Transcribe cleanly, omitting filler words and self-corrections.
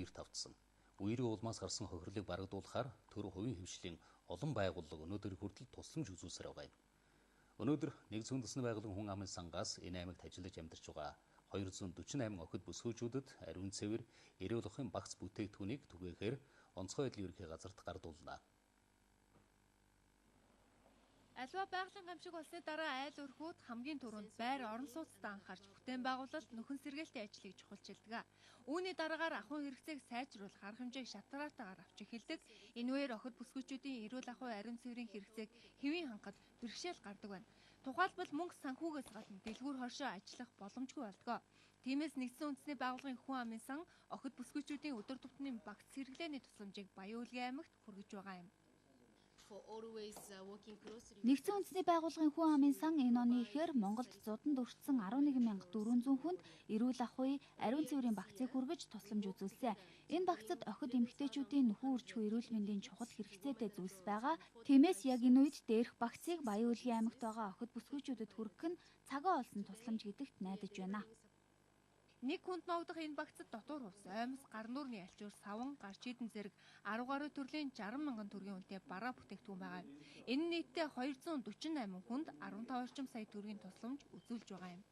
үерт автсан. Үерийн улмаас гарсан хохирлыг барагдуулахаар төр хувийн хвшлийн олон байгууллага өнөөдөр хүртэл тусламж үзүүлсээр байгаа юм. Өнөөдөр Нэгдсэн үндэсний байгууллагын хүн амын сангаас энэ аймагт ажиллаж амьдарч байгаа 248 охид бүсгүйчүүдэд ариун цэвэр, эрүүл ахуйн багц бүтээгдэхүүнийг түгээхээр онцгой байдлын ерөнхий газарт гардуулна. Аливаа байгалийн гамшиг болсны дараа айл өрхүүд хамгийн түрүүнд байр орон сууцтай анхаарч бүтээн байгуулалт нөхөн сэргээлтийн ажлыг чухалчилдаг. Үүний дараагаар ахуйн хэрэгцээг сайжруулах арга хэмжээг шатгараатаагаар авч эхэлдэг. Энэ үеэр охид бүсгүйчүүдийн эрүүл ахуй ариун цэврийн хэрэгцээг хэвийн хангахад бэрхшээл гардаг байна. Тухайлбал мөнгө санхүүгээс гадна дэлгүүр хойшоо ажиллах боломжгүй болдог. Тиймээс Нэгдсэн үндэсний байгууллагын хүн амын сан охид бүсгүйчүүдийн өдөр тутмын багц сэргэлээний тусламжийг Баян-Улгийн аймагт хүргэж байгаа юм. Нэгдсэн үндэсний байгууллагын хүн амын сан энэ оны ихээр Монголд зуданд өртсөн 11,400 хүнд эрүүл ахуй, ариун цэврийн багцыг хүргэж тусламж үзүүлсэн. Энэ багцад охид эмэгтэйчүүдийн нөхөн үржихүй эрүүл мэндийн чухал хэрэгцээтэй зүйлс байгаа. Тиймээс яг энэ үед дээрх багцыг Баян-Улгийн аймагт байгаа охид бүсгүйчүүдэд хүргэх нь цагаа олсон тусламж гэдэгт найдаж байна. Нэг хүнд ногдох энэ багцад дотор хувс, оймос, гар нүрийн альчуур, саван, гар чийдэн зэрэг 10 гаруй төрлийн 60 мянган төгрөгийн үнэтэй бараа бүтээгдэхүүн байгаа юм. Энэ нь нийтдээ 248 хүнд 15 орчим сая төгрөгийн тусламж үзүүлж байгаа юм.